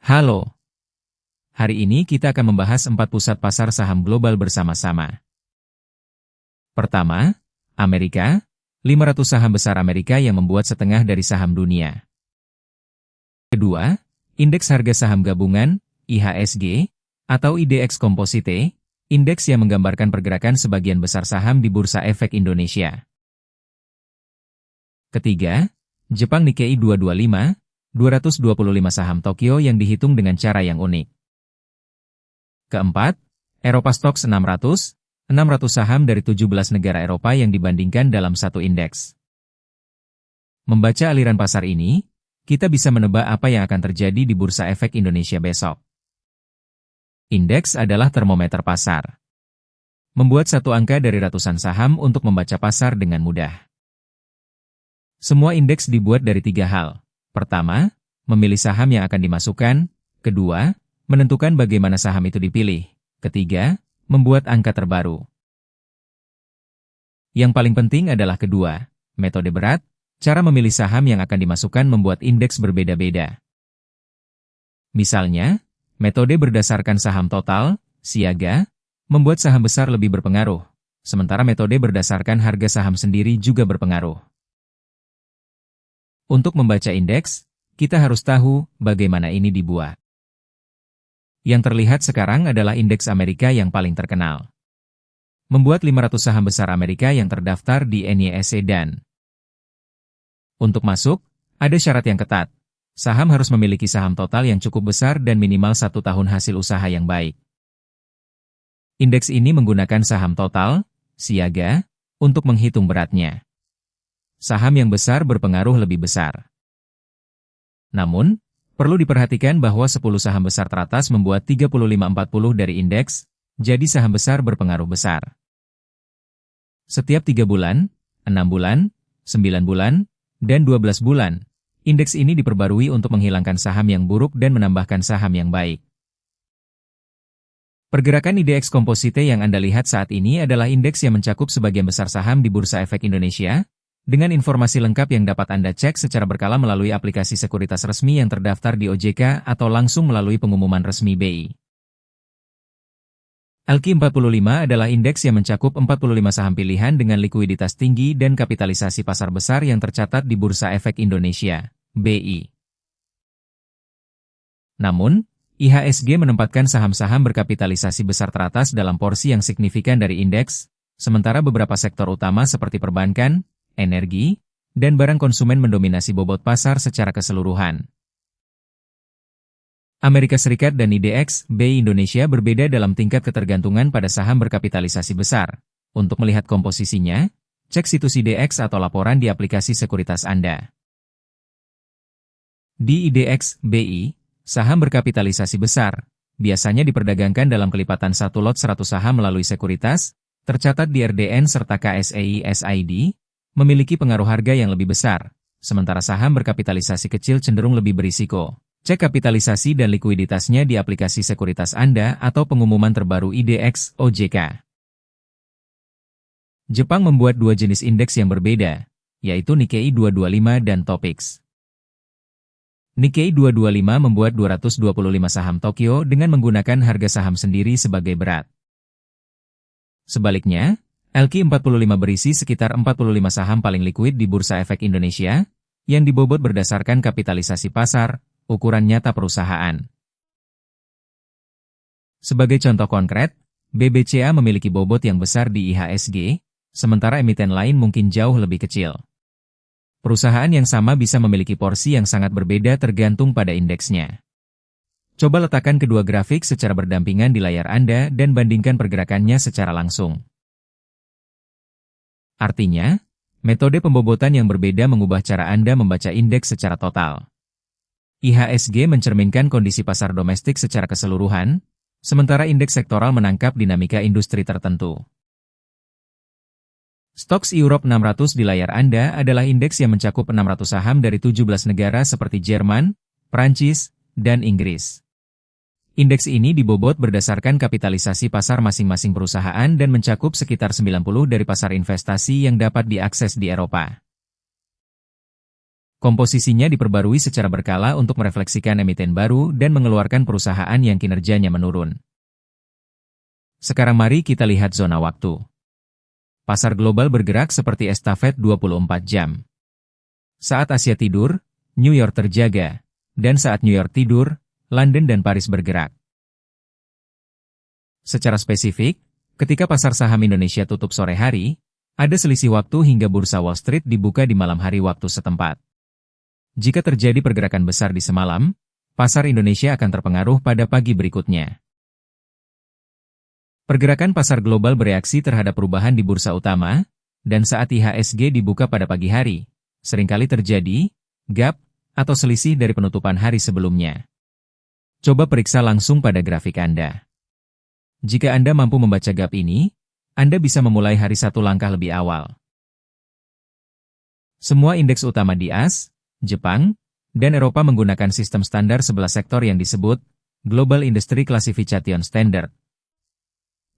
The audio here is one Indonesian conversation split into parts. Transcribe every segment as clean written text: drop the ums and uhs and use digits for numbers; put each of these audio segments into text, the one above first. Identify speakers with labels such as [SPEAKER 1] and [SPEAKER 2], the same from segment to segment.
[SPEAKER 1] Halo, hari ini kita akan membahas 4 pusat pasar saham global bersama-sama. Pertama, Amerika, 500 saham besar Amerika yang membuat setengah dari saham dunia. Kedua, Indeks Harga Saham Gabungan, IHSG, atau IDX Composite, indeks yang menggambarkan pergerakan sebagian besar saham di Bursa Efek Indonesia. Ketiga, Jepang Nikkei 225, 225 saham Tokyo yang dihitung dengan cara yang unik. Keempat, Eropa Stoxx 600, 600 saham dari 17 negara Eropa yang dibandingkan dalam satu indeks. Membaca aliran pasar ini, kita bisa menebak apa yang akan terjadi di Bursa Efek Indonesia besok. Indeks adalah termometer pasar. Membuat satu angka dari ratusan saham untuk membaca pasar dengan mudah. Semua indeks dibuat dari 3 hal. Pertama, memilih saham yang akan dimasukkan. Kedua, menentukan bagaimana saham itu dipilih. Ketiga, membuat angka terbaru. Yang paling penting adalah kedua, metode berat, cara memilih saham yang akan dimasukkan membuat indeks berbeda-beda. Misalnya, metode berdasarkan saham total, siaga, membuat saham besar lebih berpengaruh, sementara metode berdasarkan harga saham sendiri juga berpengaruh. Untuk membaca indeks, kita harus tahu bagaimana ini dibuat. Yang terlihat sekarang adalah indeks Amerika yang paling terkenal. Membuat 500 saham besar Amerika yang terdaftar di NYSE dan. Untuk masuk, ada syarat yang ketat. Saham harus memiliki saham total yang cukup besar dan minimal 1 tahun hasil usaha yang baik. Indeks ini menggunakan saham total, siaga, untuk menghitung beratnya. Saham yang besar berpengaruh lebih besar. Namun, perlu diperhatikan bahwa 10 saham besar teratas membuat 35-40 dari indeks, jadi saham besar berpengaruh besar. Setiap 3 bulan, 6 bulan, 9 bulan, dan 12 bulan, indeks ini diperbarui untuk menghilangkan saham yang buruk dan menambahkan saham yang baik. Pergerakan IDX Composite yang Anda lihat saat ini adalah indeks yang mencakup sebagian besar saham di Bursa Efek Indonesia, dengan informasi lengkap yang dapat Anda cek secara berkala melalui aplikasi sekuritas resmi yang terdaftar di OJK atau langsung melalui pengumuman resmi BI. LQ45 adalah indeks yang mencakup 45 saham pilihan dengan likuiditas tinggi dan kapitalisasi pasar besar yang tercatat di Bursa Efek Indonesia, BI. Namun, IHSG menempatkan saham-saham berkapitalisasi besar teratas dalam porsi yang signifikan dari indeks, sementara beberapa sektor utama seperti perbankan, energi, dan barang konsumen mendominasi bobot pasar secara keseluruhan. Amerika Serikat dan IDX BI Indonesia berbeda dalam tingkat ketergantungan pada saham berkapitalisasi besar. Untuk melihat komposisinya, cek situs IDX atau laporan di aplikasi sekuritas Anda. Di IDX BI, saham berkapitalisasi besar biasanya diperdagangkan dalam kelipatan 1 lot 100 saham melalui sekuritas, tercatat di RDN serta KSEI SID, memiliki pengaruh harga yang lebih besar, sementara saham berkapitalisasi kecil cenderung lebih berisiko. Cek kapitalisasi dan likuiditasnya di aplikasi sekuritas Anda atau pengumuman terbaru IDX OJK. Jepang membuat 2 jenis indeks yang berbeda, yaitu Nikkei 225 dan Topix. Nikkei 225 membuat 225 saham Tokyo dengan menggunakan harga saham sendiri sebagai berat. Sebaliknya, LQ45 berisi sekitar 45 saham paling likuid di Bursa Efek Indonesia, yang dibobot berdasarkan kapitalisasi pasar, ukuran nyata perusahaan. Sebagai contoh konkret, BBCA memiliki bobot yang besar di IHSG, sementara emiten lain mungkin jauh lebih kecil. Perusahaan yang sama bisa memiliki porsi yang sangat berbeda tergantung pada indeksnya. Coba letakkan kedua grafik secara berdampingan di layar Anda dan bandingkan pergerakannya secara langsung. Artinya, metode pembobotan yang berbeda mengubah cara Anda membaca indeks secara total. IHSG mencerminkan kondisi pasar domestik secara keseluruhan, sementara indeks sektoral menangkap dinamika industri tertentu. Stoxx Europe 600 di layar Anda adalah indeks yang mencakup 600 saham dari 17 negara seperti Jerman, Prancis, dan Inggris. Indeks ini dibobot berdasarkan kapitalisasi pasar masing-masing perusahaan dan mencakup sekitar 90% dari pasar investasi yang dapat diakses di Eropa. Komposisinya diperbarui secara berkala untuk merefleksikan emiten baru dan mengeluarkan perusahaan yang kinerjanya menurun. Sekarang mari kita lihat zona waktu. Pasar global bergerak seperti estafet 24 jam. Saat Asia tidur, New York terjaga, dan saat New York tidur, London dan Paris bergerak. Secara spesifik, ketika pasar saham Indonesia tutup sore hari, ada selisih waktu hingga bursa Wall Street dibuka di malam hari waktu setempat. Jika terjadi pergerakan besar di semalam, pasar Indonesia akan terpengaruh pada pagi berikutnya. Pergerakan pasar global bereaksi terhadap perubahan di bursa utama, dan saat IHSG dibuka pada pagi hari, seringkali terjadi gap atau selisih dari penutupan hari sebelumnya. Coba periksa langsung pada grafik Anda. Jika Anda mampu membaca gap ini, Anda bisa memulai hari satu langkah lebih awal. Semua indeks utama di AS, Jepang, dan Eropa menggunakan sistem standar 11 sektor yang disebut Global Industry Classification Standard.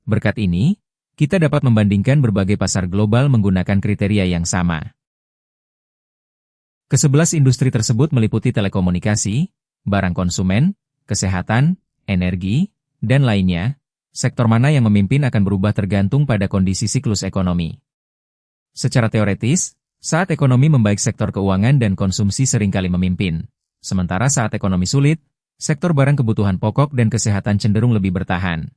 [SPEAKER 1] Berkat ini, kita dapat membandingkan berbagai pasar global menggunakan kriteria yang sama. Ke-11 industri tersebut meliputi telekomunikasi, barang konsumen, kesehatan, energi, dan lainnya. Sektor mana yang memimpin akan berubah tergantung pada kondisi siklus ekonomi. Secara teoretis, saat ekonomi membaik sektor keuangan dan konsumsi seringkali memimpin. Sementara saat ekonomi sulit, sektor barang kebutuhan pokok dan kesehatan cenderung lebih bertahan.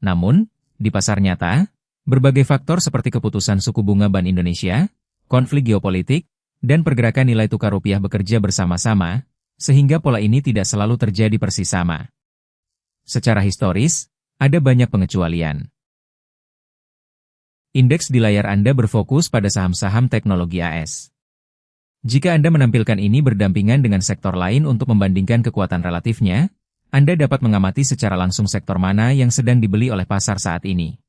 [SPEAKER 1] Namun, di pasar nyata, berbagai faktor seperti keputusan suku bunga Bank Indonesia, konflik geopolitik, dan pergerakan nilai tukar rupiah bekerja bersama-sama, sehingga pola ini tidak selalu terjadi persis sama. Secara historis, ada banyak pengecualian. Indeks di layar Anda berfokus pada saham-saham teknologi AS. Jika Anda menampilkan ini berdampingan dengan sektor lain untuk membandingkan kekuatan relatifnya, Anda dapat mengamati secara langsung sektor mana yang sedang dibeli oleh pasar saat ini.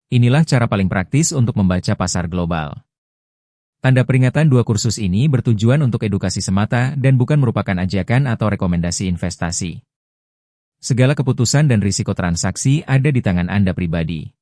[SPEAKER 1] Inilah cara paling praktis untuk membaca pasar global. Tanda peringatan dua kursus ini bertujuan untuk edukasi semata dan bukan merupakan ajakan atau rekomendasi investasi. Segala keputusan dan risiko transaksi ada di tangan Anda pribadi.